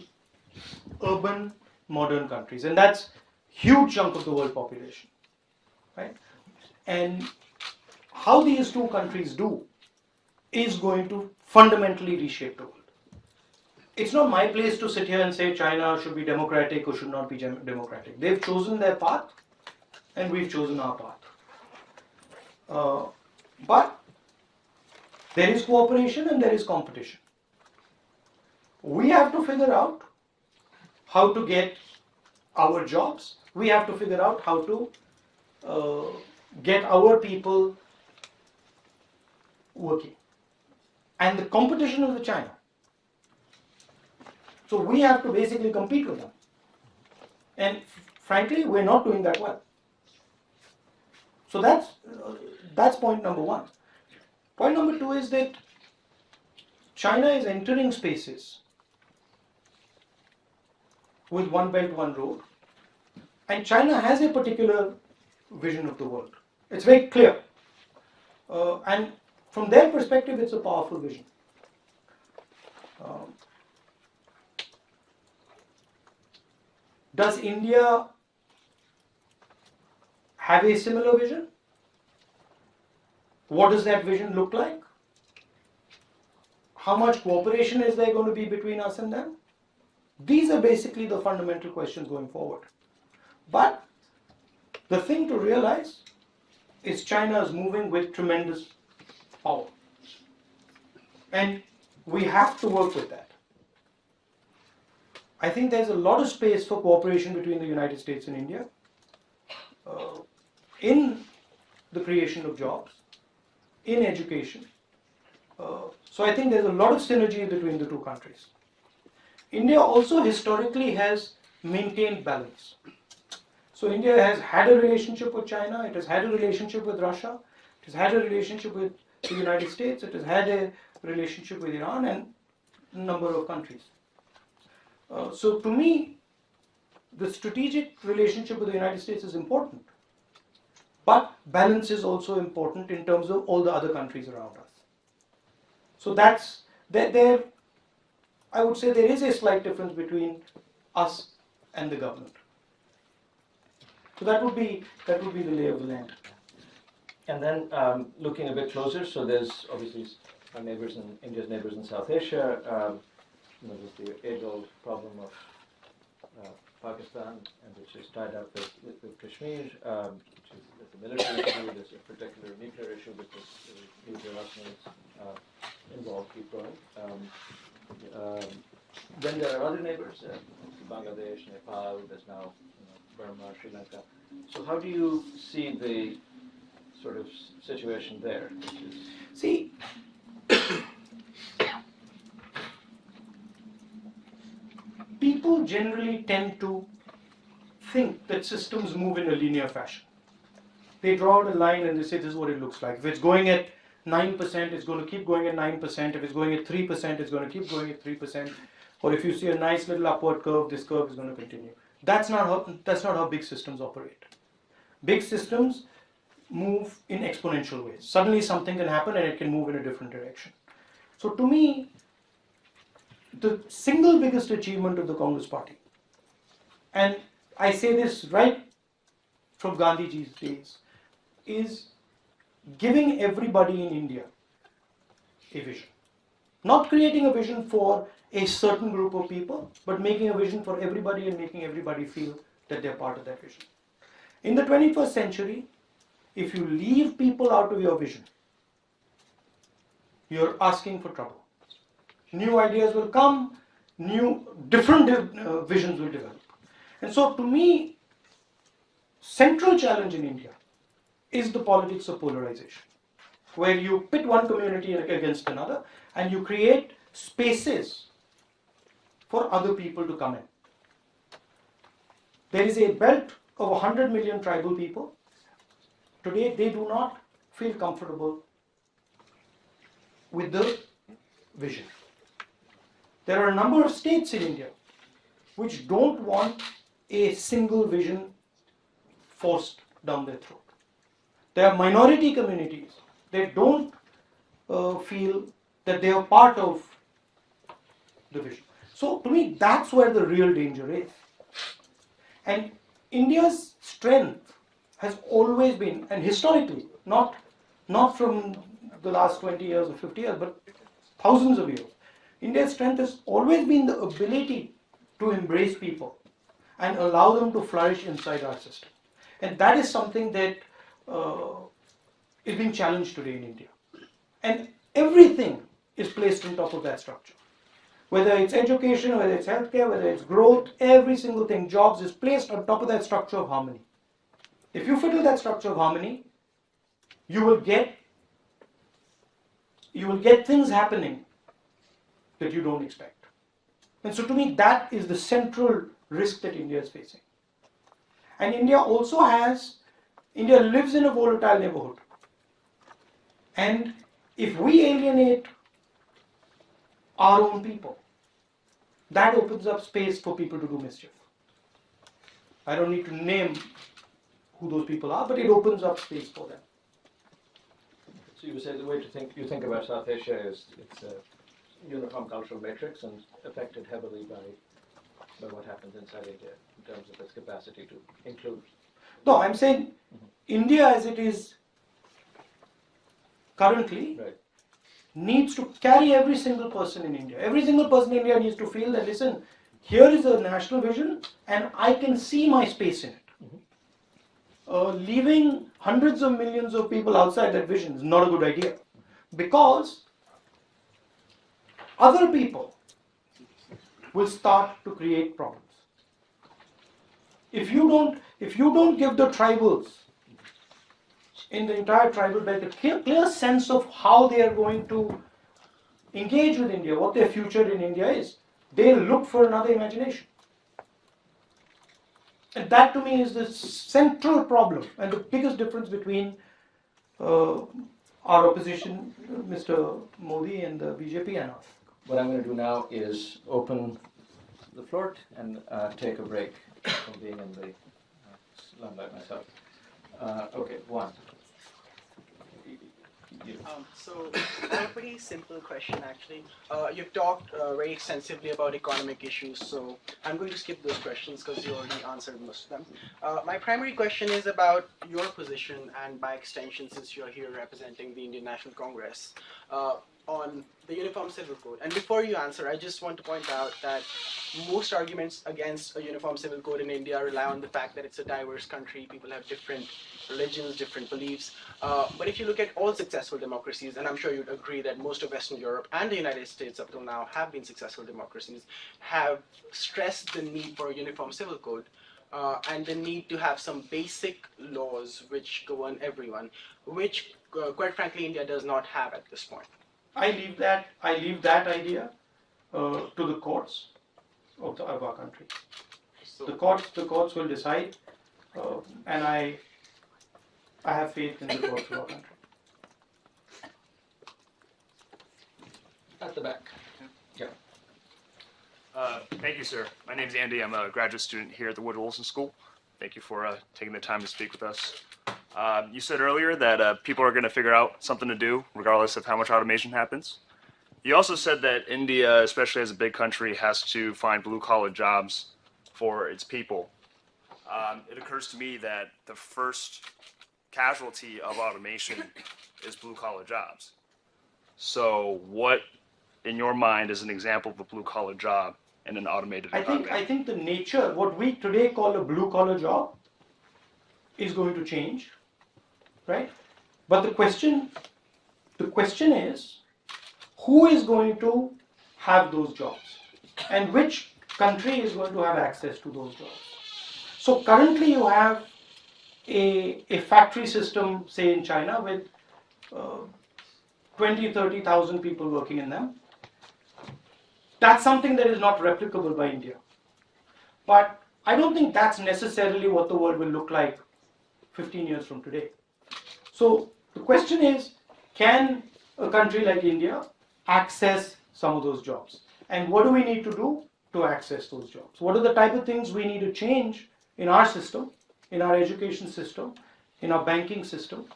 urban modern countries, and that's huge chunk of the world population, right? And how these two countries do is going to fundamentally reshape the world. It's not my place to sit here and say China should be democratic or should not be democratic. They've chosen their path and we've chosen our path. But there is cooperation and there is competition. We have to figure out how to get our jobs. We have to figure out how to get our people working. And the competition is with China. So we have to basically compete with them. And frankly, we're not doing that well. So that's point number one. Point number two is that China is entering spaces with One Belt, One Road. And China has a particular vision of the world. It's very clear. And from their perspective, it's a powerful vision. Does India have a similar vision? What does that vision look like? How much cooperation is there going to be between us and them? These are basically the fundamental questions going forward. But the thing to realize is China is moving with tremendous power. And we have to work with that. I think there's a lot of space for cooperation between the United States and India in the creation of jobs, in education. So I think there's a lot of synergy between the two countries. India also historically has maintained balance. So India has had a relationship with China, it has had a relationship with Russia, it has had a relationship with the United States, it has had a relationship with Iran and a number of countries. So to me, the strategic relationship with the United States is important. But balance is also important in terms of all the other countries around us. So that's there. I would say there is a slight difference between us and the government. So that would be the lay of the land. And then looking a bit closer, so there's obviously our neighbors India's neighbors in South Asia. There's the age-old problem of Pakistan, and which is tied up with Kashmir, which is a military issue. There's a particular nuclear issue because the nuclear arsenals involved keep growing. Then there are other neighbors, Bangladesh, Nepal. There's now Burma, Sri Lanka. So how do you see the sort of situation there? See, people generally tend to think that systems move in a linear fashion. They draw out a line and they say this is what it looks like. If it's going at 9%, it's going to keep going at 9%. If it's going at 3%, it's going to keep going at 3%. Or if you see a nice little upward curve, this curve is going to continue. That's not how big systems operate. Big systems move in exponential ways. Suddenly something can happen and it can move in a different direction. So to me, the single biggest achievement of the Congress Party, and I say this right from Gandhiji's days, is giving everybody in India a vision. Not creating a vision for a certain group of people, but making a vision for everybody and making everybody feel that they're part of that vision. In the 21st century, if you leave people out of your vision, you're asking for trouble. New ideas will come, different visions will develop. And so to me, central challenge in India is the politics of polarization, where you pit one community against another and you create spaces for other people to come in. There is a belt of 100 million tribal people. Today, they do not feel comfortable with the vision. There are a number of states in India which don't want a single vision forced down their throat. There are minority communities that don't feel that they are part of the vision. So to me, that's where the real danger is. And India's strength has always been, and historically, not from the last 20 years or 50 years, but thousands of years, India's strength has always been the ability to embrace people and allow them to flourish inside our system. And that is something that is being challenged today in India. And everything is placed on top of that structure. Whether it's education, whether it's healthcare, whether it's growth, every single thing, jobs, is placed on top of that structure of harmony. If you fiddle that structure of harmony, you will get things happening that you don't expect. And so to me, that is the central risk that India is facing. And India lives in a volatile neighborhood. And if we alienate our own people, that opens up space for people to do mischief. I don't need to name who those people are, but it opens up space for them. So you would say the way you think about South Asia is it's a uniform cultural matrix and affected heavily by what happens inside India in terms of its capacity to include. No, I'm saying India as it is currently needs to carry every single person in India. Every single person in India needs to feel that, listen, here is a national vision and I can see my space in it. Leaving hundreds of millions of people outside that vision is not a good idea, because other people will start to create problems. If you don't give the tribals in the entire tribal belt a clear sense of how they are going to engage with India, what their future in India is, they'll look for another imagination. And that to me is the central problem and the biggest difference between our opposition, Mr. Modi and the BJP, and us. What I'm going to do now is open the floor and take a break from being in the limelight myself. Okay, one. So I have a pretty simple question actually. You've talked very extensively about economic issues, so I'm going to skip those questions because you already answered most of them. My primary question is about your position, and by extension, since you're here representing the Indian National Congress. on the Uniform Civil Code. And before you answer, I just want to point out that most arguments against a Uniform Civil Code in India rely on the fact that it's a diverse country, people have different religions, different beliefs. But if you look at all successful democracies, and I'm sure you'd agree that most of Western Europe and the United States up till now have been successful democracies, have stressed the need for a Uniform Civil Code. And the need to have some basic laws which govern everyone, which, quite frankly, India does not have at this point. I leave that idea to the courts of our country. The courts will decide, and I have faith in the courts of our country. At the back. Yeah. Thank you, sir. My name's Andy. I'm a graduate student here at the Woodrow Wilson School. Thank you for taking the time to speak with us. You said earlier that people are going to figure out something to do regardless of how much automation happens. You also said that India, especially as a big country, has to find blue-collar jobs for its people. It occurs to me that the first casualty of automation is blue-collar jobs. So what, in your mind, is an example of a blue-collar job in an automated economy? I think the nature, what we today call a blue-collar job, is going to change, right? But the question is, who is going to have those jobs, and which country is going to have access to those jobs? So currently, you have a factory system, say in China, with 20,000-30,000 people working in them. That's something that is not replicable by India. But I don't think that's necessarily what the world will look like 15 years from today. So the question is, can a country like India access some of those jobs? And what do we need to do to access those jobs? What are the type of things we need to change in our system, in our education system, in our banking system,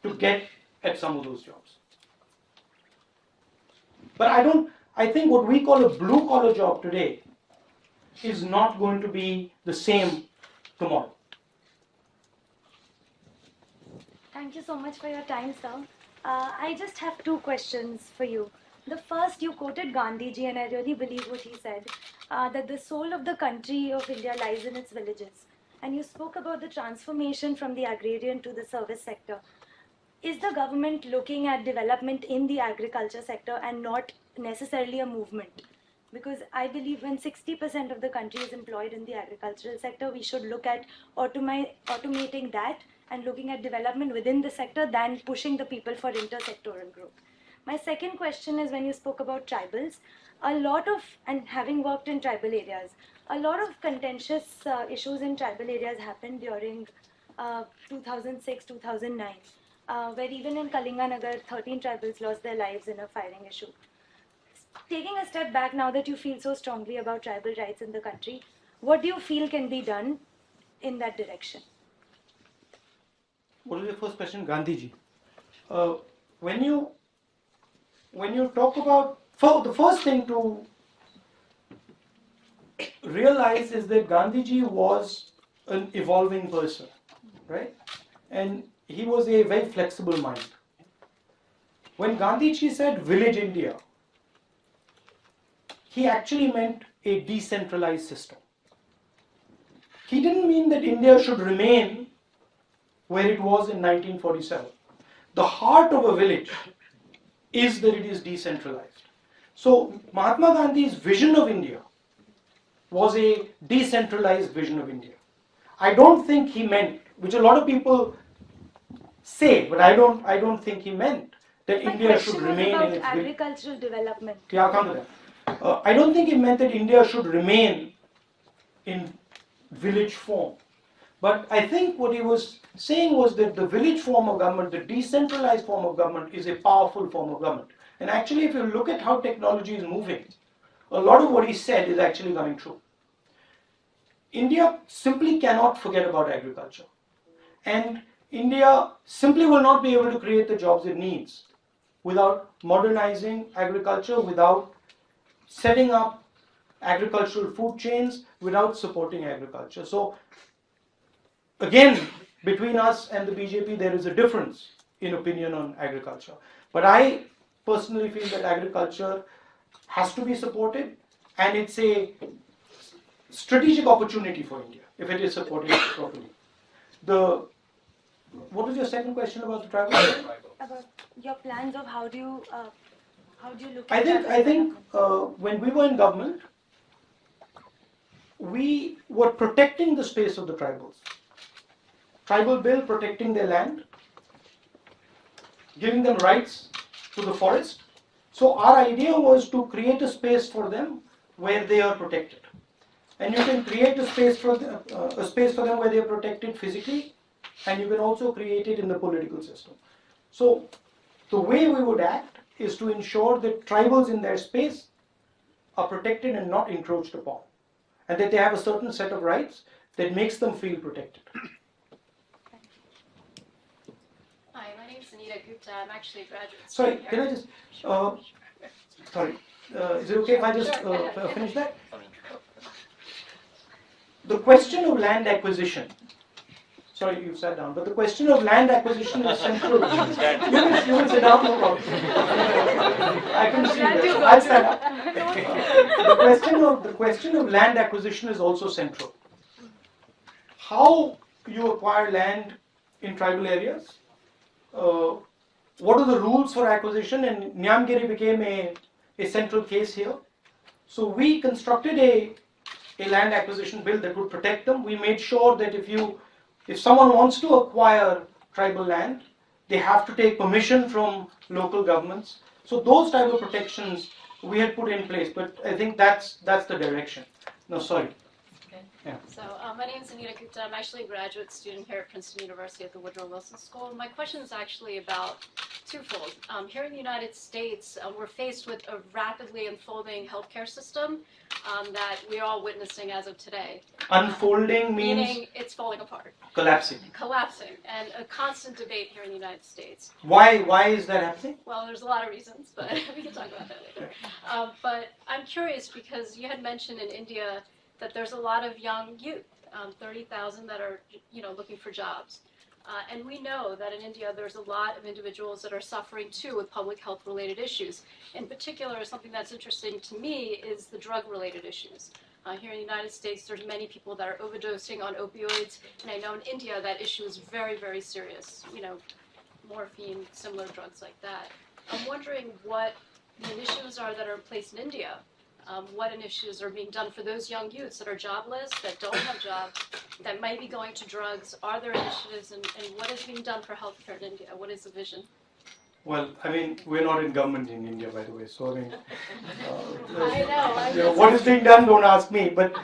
to get at some of those jobs? But I think what we call a blue-collar job today is not going to be the same tomorrow. Thank you so much for your time, sir. I just have two questions for you. The first, you quoted Gandhiji, and I really believe what he said, that the soul of the country of India lies in its villages. And you spoke about the transformation from the agrarian to the service sector. Is the government looking at development in the agriculture sector and not necessarily a movement? Because I believe when 60% of the country is employed in the agricultural sector, we should look at automating that and looking at development within the sector than pushing the people for intersectoral growth. My second question is, when you spoke about tribals, and having worked in tribal areas, a lot of contentious issues in tribal areas happened during 2006, 2009. Where even in Kalinganagar, 13 tribals lost their lives in a firing issue. Taking a step back, now that you feel so strongly about tribal rights in the country, what do you feel can be done in that direction? What is the first question? Gandhiji. When you talk about, the first thing to realize is that Gandhiji was an evolving person, right? And he was a very flexible mind. When Gandhiji said village India, he actually meant a decentralized system. He didn't mean that India should remain where it was in 1947. The heart of a village is that it is decentralized. So Mahatma Gandhi's vision of India was a decentralized vision of India. I don't think he meant, which a lot of people say, but I don't think he meant that India should remain in its agricultural development. Yeah, I'll come to that. I don't think he meant that India should remain in village form. But I think what he was saying was that the village form of government, the decentralized form of government, is a powerful form of government. And actually, if you look at how technology is moving, a lot of what he said is actually coming true. India simply cannot forget about agriculture. And India simply will not be able to create the jobs it needs without modernizing agriculture, without setting up agricultural food chains, without supporting agriculture. So, again, between us and the BJP, there is a difference in opinion on agriculture. But I personally feel that agriculture has to be supported, and it's a strategic opportunity for India if it is supported properly. What was your second question about the tribal? About your plans of how do you look I at think tribal development? when we were in government, we were protecting the space of the tribals. Tribal bill protecting their land, giving them rights to the forest. So our idea was to create a space for them where they are protected, and you can create a space for them where they are protected physically, and you can also create it in the political system. So the way we would act is to ensure that tribals in their space are protected and not encroached upon, and that they have a certain set of rights that makes them feel protected. Hi, my name is Anita Gupta. I'm actually a graduate Sorry, student can I here. just, sorry, is it okay if I just finish that? The question of land acquisition, sorry you sat down, but the question of land acquisition is central. You will sit down, no problem. I can see you. I'll stand up. The question of land acquisition is also central. How you acquire land in tribal areas, what are the rules for acquisition, and Nyamgiri became a central case here. So we constructed a land acquisition bill that would protect them. We made sure that if someone wants to acquire tribal land, they have to take permission from local governments. So those type of protections we had put in place, but I think that's the direction. No, sorry. Okay. Yeah. So my name is Anita Gupta. I'm actually a graduate student here at Princeton University at the Woodrow Wilson School. My question is actually about twofold. Here in the United States, we're faced with a rapidly unfolding healthcare system that we're all witnessing as of today. Unfolding Meaning it's falling apart. collapsing. Collapsing, and a constant debate here in the United States. Why is that happening? Well, there's a lot of reasons, but we can talk about that later. But I'm curious because you had mentioned in India that there's a lot of young youth, 30,000 that are, looking for jobs. And we know that in India there's a lot of individuals that are suffering too with public health related issues. In particular, something that's interesting to me is the drug related issues. Here in the United States, there's many people that are overdosing on opioids, and I know in India that issue is very, very serious. Morphine, similar drugs like that. I'm wondering what the initiatives are that are in place in India. What initiatives are being done for those young youths that are jobless, that don't have jobs, that might be going to drugs? Are there initiatives, and what is being done for healthcare in India? What is the vision? Well, we're not in government in India, by the way. So I know. What is being done? Don't ask me. But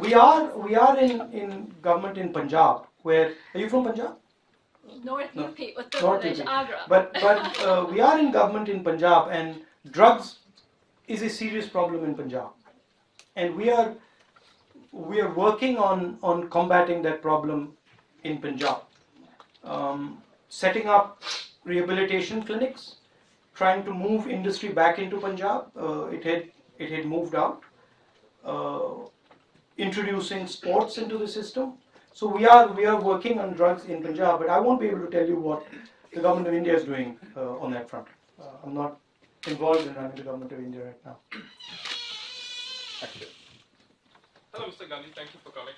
we are in government in Punjab. Where are you from? Punjab? North No. UP, Uttar North Pradesh, UP. Agra. But we are in government in Punjab, and drugs is a serious problem in Punjab, and we are working on combating that problem in Punjab. Setting up rehabilitation clinics, trying to move industry back into Punjab. It had moved out. Introducing sports into the system. So we are working on drugs in Punjab, but I won't be able to tell you what the government of India is doing on that front. I'm not involved in running the government of India right now. Hello, Mr. Gandhi. Thank you for coming.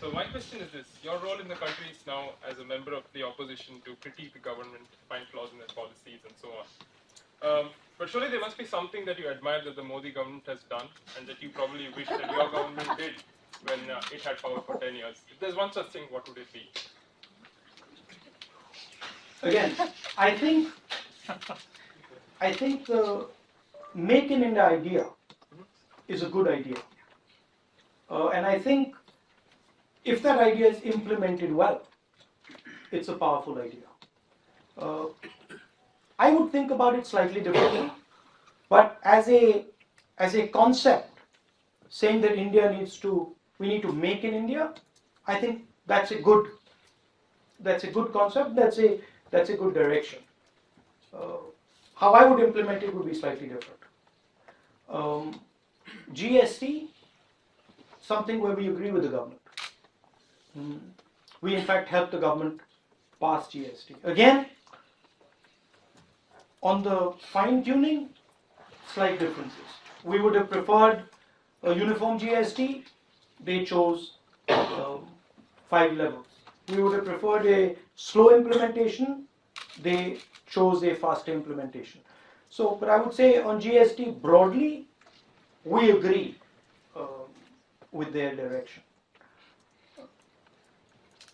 So my question is this: your role in the country is now as a member of the opposition to critique the government, find flaws in their policies, and so on. But surely there must be something that you admire that the Modi government has done, and that you probably wish that your government did when it had power for 10 years. If there's one such thing, what would it be? Again, I think the Make in India idea is a good idea, and I think if that idea is implemented well, it's a powerful idea. I would think about it slightly differently, but as a concept, saying that we need to make in India, I think that's a good concept. That's a good direction. How I would implement it would be slightly different. GST, something where we agree with the government. We in fact helped the government pass GST. Again, On the fine tuning, slight differences. We would have preferred a uniform GST, they chose 5 levels. We would have preferred a slow implementation, they chose a faster implementation. So, but I would say on GST broadly, we agree with their direction.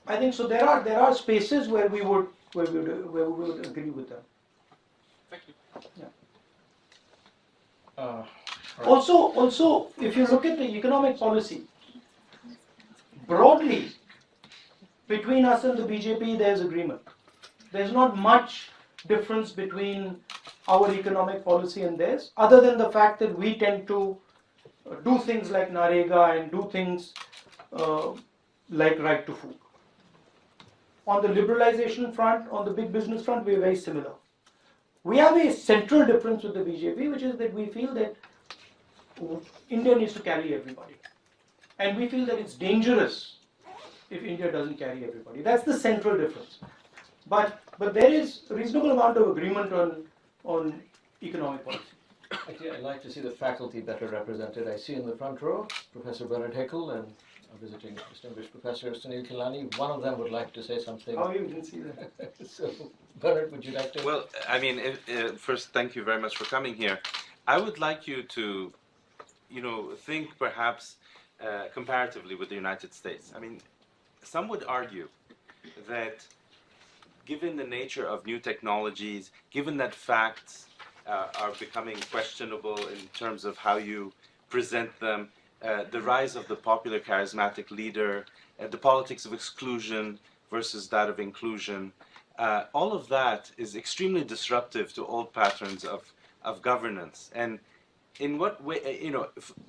I think so. There are spaces where we would agree with them. Thank you. Yeah. Also, if you look at the economic policy, broadly, between us and the BJP, there's agreement. There's not much difference between our economic policy and theirs, other than the fact that we tend to do things like Narega and do things like right to food. On the liberalization front, on the big business front, we're very similar. We have a central difference with the BJP, which is that we feel that India needs to carry everybody. And we feel that it's dangerous if India doesn't carry everybody. That's the central difference. But there is a reasonable amount of agreement on economic policy. Actually, I'd like to see the faculty better represented. I see in the front row Professor Bernard Hickel and our visiting distinguished Professor Sunil Kilani. One of them would like to say something. Oh, you didn't see that. So, Bernard, would you like to? Well, I mean, first, thank you very much for coming here. I would like you to, think perhaps comparatively with the United States. I mean, some would argue that given the nature of new technologies, given that facts are becoming questionable in terms of how you present them, the rise of the popular charismatic leader, the politics of exclusion versus that of inclusion, all of that is extremely disruptive to old patterns of governance. And in what way,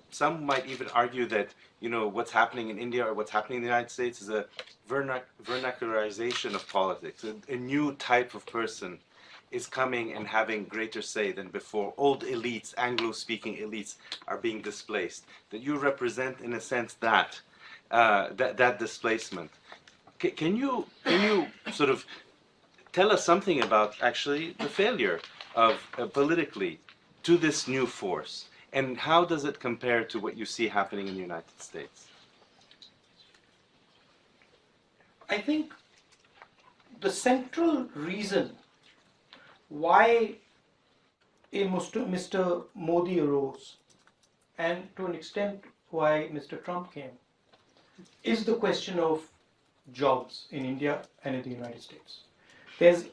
some might even argue that, what's happening in India or what's happening in the United States is a vernacularization of politics. A new type of person is coming and having greater say than before. Old elites, Anglo-speaking elites, are being displaced. That you represent, in a sense, that displacement. Can you sort of tell us something about actually the failure of politically to this new force, and how does it compare to what you see happening in the United States? I think the central reason why Mr. Modi arose, and to an extent why Mr. Trump came, is the question of jobs in India and in the United States. There's a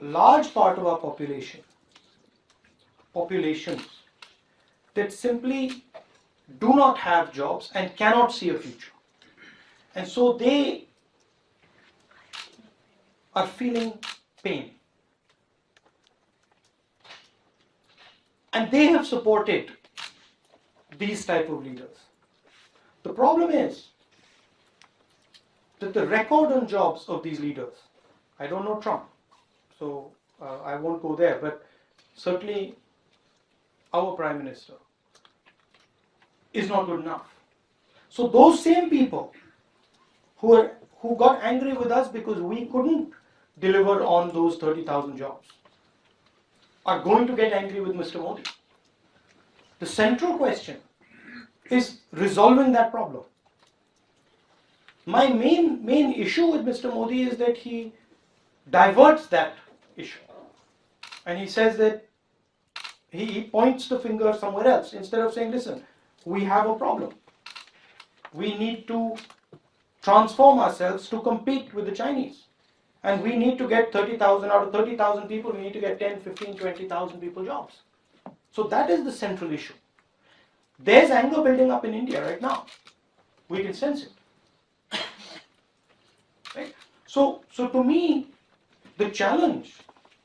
large part of our populations that simply do not have jobs and cannot see a future. And so they are feeling pain. And they have supported these type of leaders. The problem is that the record on jobs of these leaders, I don't know Trump, so I won't go there, but certainly our Prime Minister is not good enough. So those same people who got angry with us because we couldn't deliver on those 30,000 jobs are going to get angry with Mr. Modi. The central question is resolving that problem. My main issue with Mr. Modi is that he diverts that issue. And he says that he points the finger somewhere else instead of saying, listen, we have a problem. We need to transform ourselves to compete with the Chinese. And we need to get 30,000 out of 30,000 people, we need to get 10, 15, 20,000 people jobs. So that is the central issue. There's anger building up in India right now. We can sense it. Right? So to me, the challenge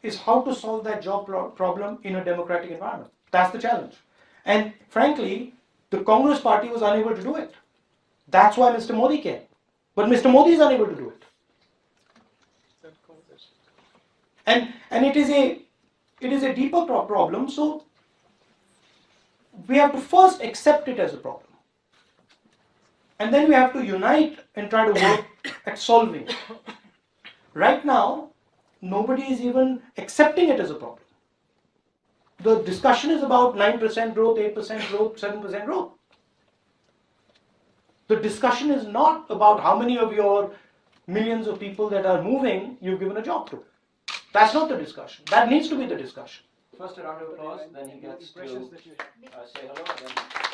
is how to solve that job problem in a democratic environment. That's the challenge. And frankly, the Congress party was unable to do it. That's why Mr. Modi came. But Mr. Modi is unable to do it. And it is a deeper problem, so we have to first accept it as a problem. And then we have to unite and try to work at solving it. Right now, nobody is even accepting it as a problem. the discussion is about 9% growth, 8% growth, 7% growth. The discussion is not about how many of your millions of people that are moving you've given a job to. That's not the discussion. That needs to be the discussion. First a round of applause, then he gets to say hello. Then